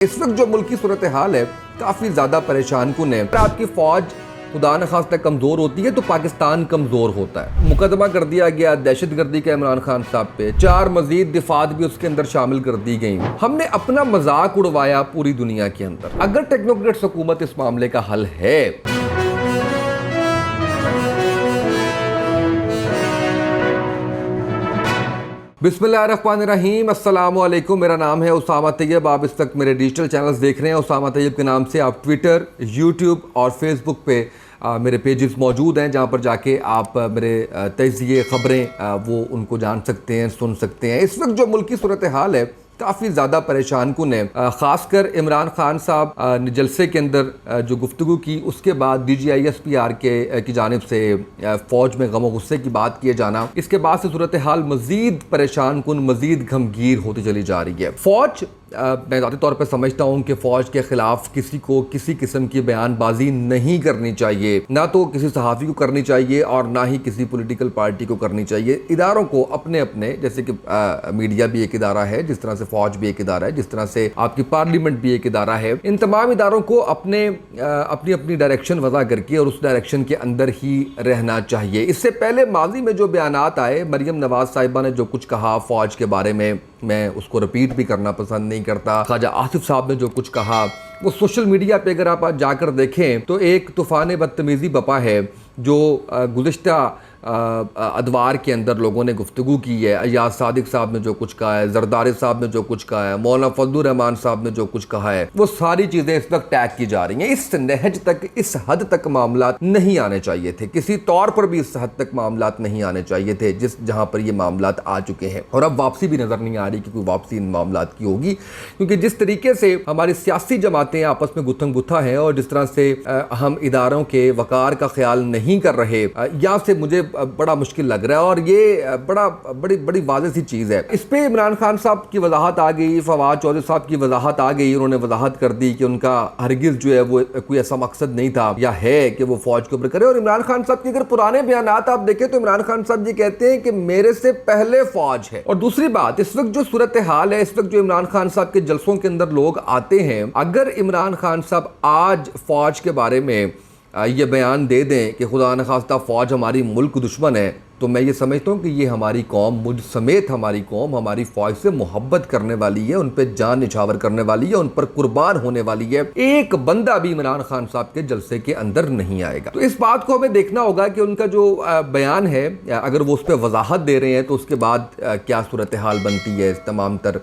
इस वक्त जो मुल्क की सूरत हाल है काफ़ी ज़्यादा परेशान कुन है। आपकी फ़ौज खुदा न खास्ता कमज़ोर होती है तो पाकिस्तान कमज़ोर होता है। मुकदमा कर दिया गया दहशत गर्दी का इमरान खान साहब पे, 4 मजीद दिफात भी उसके अंदर शामिल कर दी गई। हमने अपना मजाक उड़वाया पूरी दुनिया के अंदर। अगर टेक्नोक्रेट्स हुकूमत इस मामले का हल है, बिस्मिल्लाहिर्रहमानिर्रहीम, अस्सलामुअलैकुम। मेरा नाम है उसामा तैयब। आप इस वक्त मेरे डिजिटल चैनल्स देख रहे हैं उसामा तैयब के नाम से। आप ट्विटर, यूट्यूब और फेसबुक पे मेरे पेजेस मौजूद हैं, जहाँ पर जाके आप मेरे तजिए ख़बरें वो उनको जान सकते हैं, सुन सकते हैं। इस वक्त जो मुल्क की सूरत हाल है काफ़ी ज़्यादा परेशान कुन है। ख़ासकर इमरान खान साहब ने जलसे के अंदर जो गुफ्तगू की, उसके बाद DGISPR की जानिब से फ़ौज में गम गुस्से की बात किए जाना, इसके बाद से सूरत हाल मज़ीद परेशान कुन, मज़ीद गमगीर होती चली जा रही है। फ़ौज मैं ज़ाती तौर पर समझता हूँ कि फ़ौज के ख़िलाफ़ किसी को किसी किस्म की बयानबाजी नहीं करनी चाहिए, ना तो किसी सहाफ़ी को करनी चाहिए और ना ही किसी पॉलिटिकल पार्टी को करनी चाहिए। इदारों को अपने अपने, जैसे कि मीडिया भी एक इदारा है, जिस तरह से फ़ौज भी एक इदारा है, जिस तरह से आपकी पार्लियामेंट भी एक इदारा है, इन तमाम इदारों को अपने अपनी अपनी डायरेक्शन वज़ा करके और उस डायरेक्शन के अंदर ही रहना चाहिए। इससे पहले माजी में जो बयानात आए, मरियम नवाज़ साहिबा ने जो कुछ कहा फ़ौज के बारे में, मैं उसको रिपीट भी करना पसंद नहीं करता। ख्वाजा आसिफ साहब ने जो कुछ कहा वो सोशल मीडिया पे अगर आप जाकर देखें तो एक तूफ़ान बदतमीज़ी बपा है जो गुज़िश्ता अदवार के अंदर लोगों ने गुफ्तगू की है। अयाज सादिक साहब ने जो कुछ कहा है, जरदारी साहब ने जो कुछ कहा है, मौलाना फजलुर रहमान साहब ने जो कुछ कहा है, वो सारी चीज़ें इस वक्त टैग की जा रही हैं। इस नहज तक, इस हद तक मामला नहीं आने चाहिए थे, किसी तौर पर भी इस हद तक मामला नहीं आने चाहिए थे जहाँ पर ये मामला आ चुके हैं। और अब वापसी भी नज़र नहीं आ रही कि कोई वापसी इन मामला की होगी, क्योंकि जिस तरीके से हमारी सियासी जमातें आपस में गुत्थम गुत्था हैं और जिस तरह से हम इदारों के वकार का ख्याल नहीं कर रहे, यहाँ से मुझे बड़ा मुश्किल लग रहा है। और ये बड़ी वाज़ेह सी चीज़ है। इस पे इमरान खान साहब की वजाहत आ गई, फवाद चौधरी साहब की वजाहत आ गई। उन्होंने वजाहत कर दी कि उनका हरगिज़ जो है वो कोई ऐसा मकसद नहीं था या है कि वो फ़ौज के ऊपर करे। और इमरान खान साहब के अगर पुराने बयानात आप देखें तो इमरान खान साहब ये कहते हैं कि मेरे से पहले फ़ौज है। और दूसरी बात, इस वक्त जो सूरत हाल है, इस वक्त जो इमरान खान साहब के जलसों के अंदर लोग आते हैं, अगर इमरान खान साहब आज फ़ौज के बारे में ये बयान दे दें कि खुदा न खास्ता फ़ौज हमारी मुल्क दुश्मन है, तो मैं ये समझता हूँ कि ये हमारी कौम, मुझ समेत हमारी कौम, हमारी फ़ौज से मोहब्बत करने वाली है, उन पर जान निछावर करने वाली है, उन पर कुर्बान होने वाली है। एक बंदा भी इमरान खान साहब के जलसे के अंदर नहीं आएगा। तो इस बात को हमें देखना होगा कि उनका जो बयान है, अगर वो उस पर वजाहत दे रहे हैं तो उसके बाद क्या सूरत हाल बनती है इस तमाम तर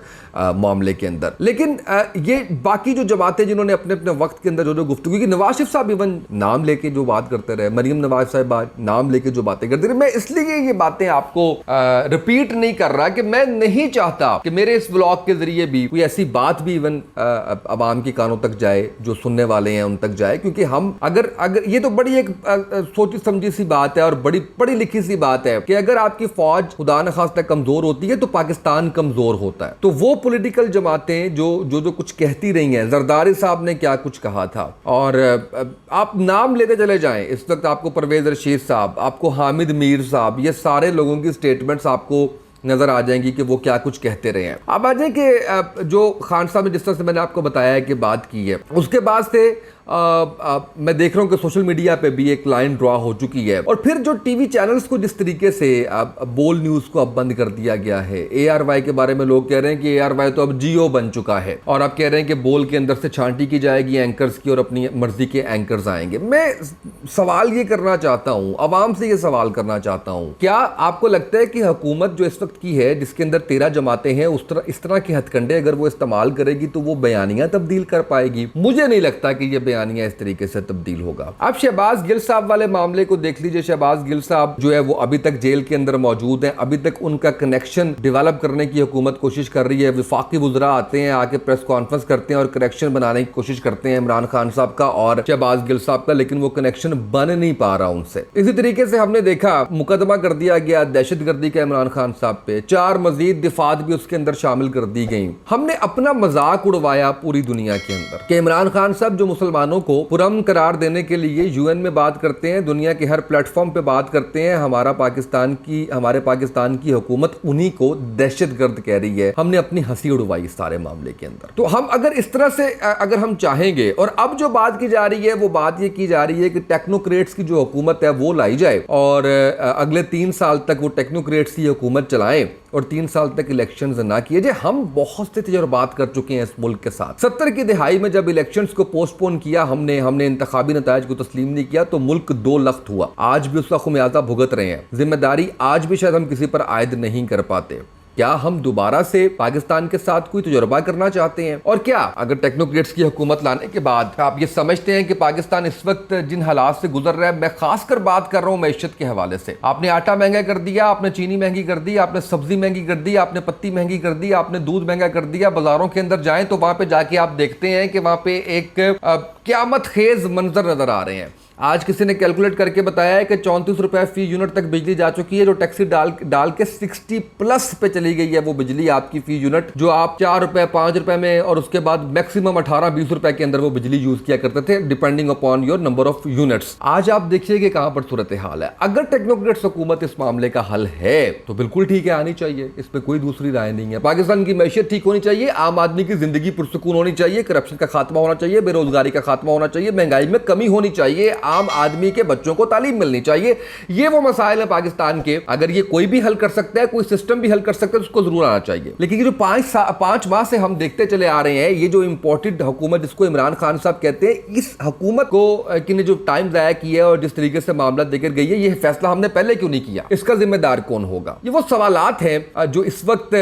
मामले के अंदर। लेकिन ये बाकी जो जमातें जिन्होंने अपने अपने वक्त के अंदर जो गुफ्तगू की, नवाज शरीफ साहब इवन नाम लेके जो बात करते रहे, मरियम नवाज साहिबा नाम लेके जो बातें करते रहे, मैं इसलिए ये बातें आपको रिपीट नहीं कर रहा कि मैं नहीं चाहता कि मेरे इस व्लॉग के जरिए भी कोई ऐसी बात भी इवन अवाम के कानों तक जाए, जो सुनने वाले हैं उन तक जाए। क्योंकि हम अगर ये तो बड़ी एक सोची समझी सी बात है और बड़ी पढ़ी लिखी सी बात है कि अगर आपकी फौज खुदा न खास्ता कमजोर होती है तो पाकिस्तान कमजोर होता है। तो वो पॉलिटिकल जमातें जो कुछ कहती रही हैं, जरदारी साहब ने क्या कुछ कहा था, और आप नाम लेते चले जाएं, इस वक्त आपको परवेज रशीद साहब, आपको हामिद मीर साहब, ये सारे लोगों की स्टेटमेंट्स आपको नजर आ जाएंगी कि वो क्या कुछ कहते रहे हैं। अब आ जाए कि जो खान साहब ने जिस तरह से मैंने आपको बताया कि बात की है, उसके बाद से मैं देख रहा हूँ कि सोशल मीडिया पे भी एक लाइन ड्रॉ हो चुकी है। और फिर जो टीवी चैनल्स को जिस तरीके से बोल न्यूज़ को अब बंद कर दिया गया है, ARY के बारे में लोग कह रहे हैं कि ARY तो अब जियो बन चुका है, और आप कह रहे हैं कि बोल के अंदर से छांटी की जाएगी एंकर्स की और अपनी मर्जी के एंकर्स आएंगे। मैं सवाल ये करना चाहता हूँ, अवाम से ये सवाल करना चाहता हूँ, क्या आपको लगता है कि हुकूमत जो इस वक्त की है, जिसके अंदर 13 जमातें हैं, इस तरह के हथकंडे अगर वो इस्तेमाल करेगी तो वो बयानियां तब्दील कर पाएगी? मुझे नहीं लगता कि ये इस तरीके से तब्दील होगा। अब शहबाज गिल साहब वाले मामले को देख लीजिए। शहबाज गिल साहब जो है वो अभी तक जेल के अंदर मौजूद हैं, अभी तक उनका कनेक्शन डेवलप करने की हुकूमत कोशिश कर रही है। वफाकी वुज़रा आते हैं, आके प्रेस कॉन्फ्रेंस करते हैं और कनेक्शन बनाने की कोशिश करते हैं इमरान खान साहब का और शहबाज गिल साहब का, लेकिन वो कनेक्शन बन नहीं पा रहा उनसे। इसी तरीके से हमने देखा मुकदमा कर दिया गया दहशत गर्दी का इमरान खान साहब बात पे 4 मजीद दिफात भी उसके अंदर शामिल कर दी गई। हमने अपना मजाक उड़वाया पूरी दुनिया के अंदर कि इमरान खान साहब जो मुसलमानों को पुरअमन करार देने के लिए यूएन में बात करते हैं, दुनिया के हर प्लेटफॉर्म पे बात करते हैं, हमारे पाकिस्तान की हुकूमत उन्हीं को दहशतगर्द कह रही है। हमने अपनी हंसी उड़वाई इस सारे मामले के अंदर। तो हम अगर इस तरह से अगर हम चाहेंगे, और अब जो बात की जा रही है वो बात ये की जा रही है कि टेक्नोक्रेट्स की जो हुकूमत है वो लाई जाए और अगले 3 साल तक वो टेक्नोक्रेट्स की हुकूमत चलाएं और 3 साल तक इलेक्शंस ना किए जाए। हम बहुत से तजुर्बात कर चुके हैं इस मुल्क के साथ। 70 की दिहाई में जब इलेक्शंस को पोस्टपोन किया हमने इंतखाबी नतायज को तस्लीम नहीं किया तो मुल्क 2 लख्त हुआ। आज भी उसका खुमियाजा भुगत रहे हैं। जिम्मेदारी आज भी शायद हम किसी पर आयद नहीं कर पाते। क्या हम दोबारा से पाकिस्तान के साथ कोई तजुर्बा करना चाहते हैं? और क्या अगर टेक्नोक्रेट्स की हुकूमत लाने के बाद आप ये समझते हैं कि पाकिस्तान इस वक्त जिन हालात से गुजर रहा है, मैं खासकर बात कर रहा हूं मैशत के हवाले से, आपने आटा महंगा कर दिया, आपने चीनी महंगी कर दी, आपने सब्जी महंगी कर दी, आपने पत्ती महंगी कर दी, आपने दूध महंगा कर दिया। बाजारों के अंदर जाएं तो वहां पे जाके आप देखते हैं कि वहां पे एक क़यामत खेज मंजर नजर आ रहे हैं। आज किसी ने कैलकुलेट करके बताया है कि 34 रुपए फी यूनिट तक बिजली जा चुकी है, जो टैक्सी डाल के 60+ पे चली गई है वो बिजली आपकी फी यूनिट, जो आप 4 रुपए 5 रुपए में और उसके बाद मैक्सिमम 18-20 रुपए के अंदर वो बिजली यूज किया करते थे depending upon your number of units. आज आप देखिए कि कहां पर सूरत हाल है। अगर टेक्नोक्रेट्स हुकूमत इस मामले का हल है तो बिल्कुल ठीक है, आनी चाहिए, इस पर कोई दूसरी राय नहीं है। पाकिस्तान की मैशियत ठीक होनी चाहिए, आम आदमी की जिंदगी पुरसुकून होनी चाहिए, करप्शन का खात्मा होना चाहिए, बेरोजगारी का खात्मा होना चाहिए, महंगाई में कमी होनी चाहिए, आम आदमी के बच्चों को तालीम मिलनी चाहिए। ये वो मसाइल है पाकिस्तान के। अगर ये कोई भी हल कर सकता है, कोई सिस्टम भी हल कर सकता है, तो उसको जरूर आना चाहिए। लेकिन ये जो 5 माह से हम देखते चले आ रहे हैं, ये जो इंपोर्टेड हुकूमत जिसको इमरान खान साहब कहते हैं, इस हुकूमत को ने जो टाइम जाया किया है और जिस तरीके से मामला देकर गई है, ये फैसला हमने पहले क्यों नहीं किया, इसका जिम्मेदार कौन होगा? ये वो सवालात हैं जो इस वक्त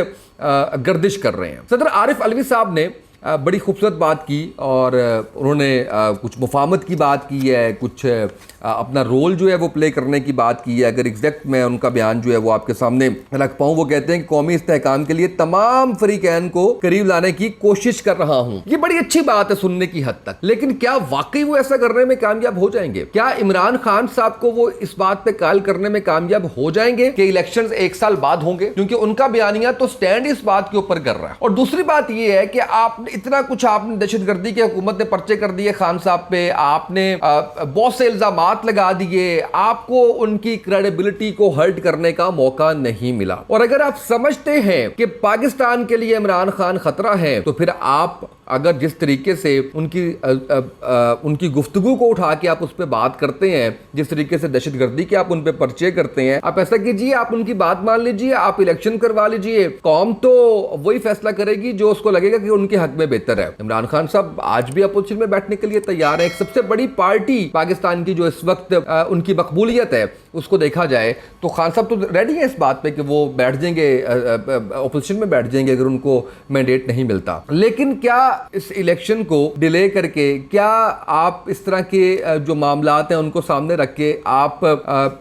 गर्दिश कर रहे हैं। सदर आरिफ अलवी साहब ने बड़ी खूबसूरत बात की और उन्होंने कुछ मुफाहमत की बात की है, कुछ अपना रोल जो है वो प्ले करने की बात की है। अगर एग्जैक्ट मैं उनका बयान जो है वो आपके सामने रख पाऊँ, वो कहते हैं कि कौमी इस्तेहकाम के लिए तमाम फरीकैन को करीब लाने की कोशिश कर रहा हूँ। ये बड़ी अच्छी बात है सुनने की हद तक, लेकिन क्या वाकई वो ऐसा करने में कामयाब हो जाएंगे? क्या इमरान खान साहब को वो इस बात पे कायल करने में कामयाब हो जाएंगे कि इलेक्शंस 1 साल बाद होंगे? क्योंकि उनका बयानिया तो स्टैंड इस बात के ऊपर कर रहा है। और दूसरी बात ये है कि आपने इतना कुछ, आपने दहशतगर्दी की हुकूमत ने पर्चे कर दिए खान साहब पे, आपने बहुत से इल्जामात लगा दिए, आपको उनकी क्रेडिबिलिटी को हर्ट करने का मौका नहीं मिला। और अगर आप समझते हैं कि पाकिस्तान के लिए इमरान खान खतरा है, तो फिर आप अगर जिस तरीके से उनकी गुफ्तगू को उठा के आप उस पर बात करते हैं, जिस तरीके से दहशतगर्दी के आप उन पर पर्चे करते हैं, आप ऐसा कीजिए, आप उनकी बात मान लीजिए, आप इलेक्शन करवा लीजिए, कौम तो वही फैसला करेगी जो उसको लगेगा कि उनके हक में बेहतर है। इमरान खान साहब आज भी अपोजिशन में बैठने के लिए तैयार है। एक सबसे बड़ी पार्टी पाकिस्तान की जो इस वक्त उनकी मकबूलियत है उसको देखा जाए तो खान साहब तो रेडी है इस बात पे कि वो बैठ जाएंगे, अपोजिशन में बैठ जाएंगे अगर उनको मैंडेट नहीं मिलता। लेकिन क्या इस इलेक्शन को डिले करके, क्या आप इस तरह के जो मामलात हैं उनको सामने रख के आप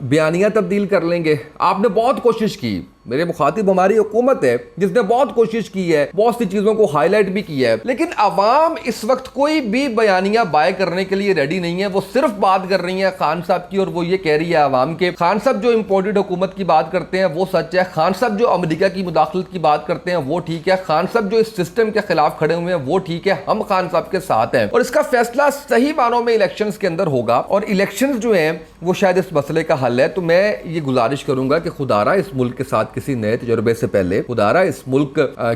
बयानिया तब्दील कर लेंगे? आपने बहुत कोशिश की, मेरे मुखातिब हमारी हुकूमत है जिसने बहुत कोशिश की है, बहुत सी चीजों को हाईलाइट भी किया है, लेकिन अवाम इस वक्त कोई भी बयानिया बाय करने के लिए रेडी नहीं है। वो सिर्फ बात कर रही है खान साहब की और वो ये कह रही है अवाम के खान साहब जो इंपोर्टेड हुकूमत की बात करते हैं वो सच है, खान साहब जो अमेरिका की मुदाखलत की बात करते हैं वो ठीक है, खान साहब जो इस सिस्टम के खिलाफ खड़े हुए हैं वो ठीक है, हम खान साहब के साथ हैं। और इसका फैसला सही मानों में इलेक्शंस के अंदर होगा और इलेक्शंस जो हैं वो शायद इस मसले का हल है। तो मैं ये गुजारिश करूंगा कि खुदारा इस मुल्क के साथ किसी नए तजुर्बे से पहले खुदारा इस मुल्क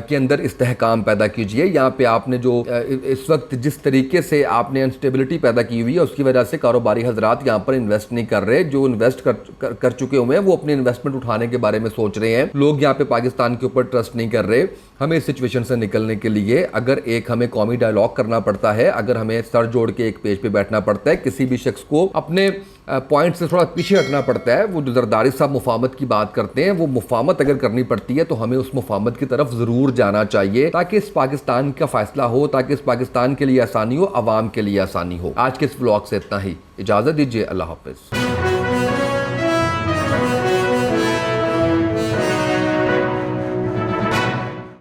के अंदर इस्तेहकाम पैदा कीजिए। यहाँ पे आपने जो इस वक्त जिस तरीके से आपने अनस्टेबिलिटी पैदा की हुई है उसकी वजह से कारोबारी हजरात यहाँ पर इन्वेस्ट नहीं कर रहे, जो इन्वेस्ट कर चुके हुए हैं वो अपनी इन्वेस्टमेंट उठाने के बारे में सोच रहे हैं। लोग यहाँ पे पाकिस्तान के ऊपर ट्रस्ट नहीं कर रहे। हमें इस सिचुएशन से निकलने के लिए अगर हमें कौमी डायलॉग करना पड़ता है, अगर हमें सर जोड़ के एक पेज पे बैठना पड़ता है, किसी भी शख्स को अपने पॉइंट से थोड़ा पीछे हटना पड़ता है, वो जो जरदारी साहब मुफाहमत की बात करते हैं, वो मुफाहमत अगर करनी पड़ती है तो हमें उस मुफाहमत की तरफ जरूर जाना चाहिए ताकि इस पाकिस्तान का फैसला हो, ताकि इस पाकिस्तान के लिए आसानी हो, अवाम के लिए आसानी हो। आज के इस व्लॉग से इतना ही, इजाजत दीजिए, अल्लाह हाफिज।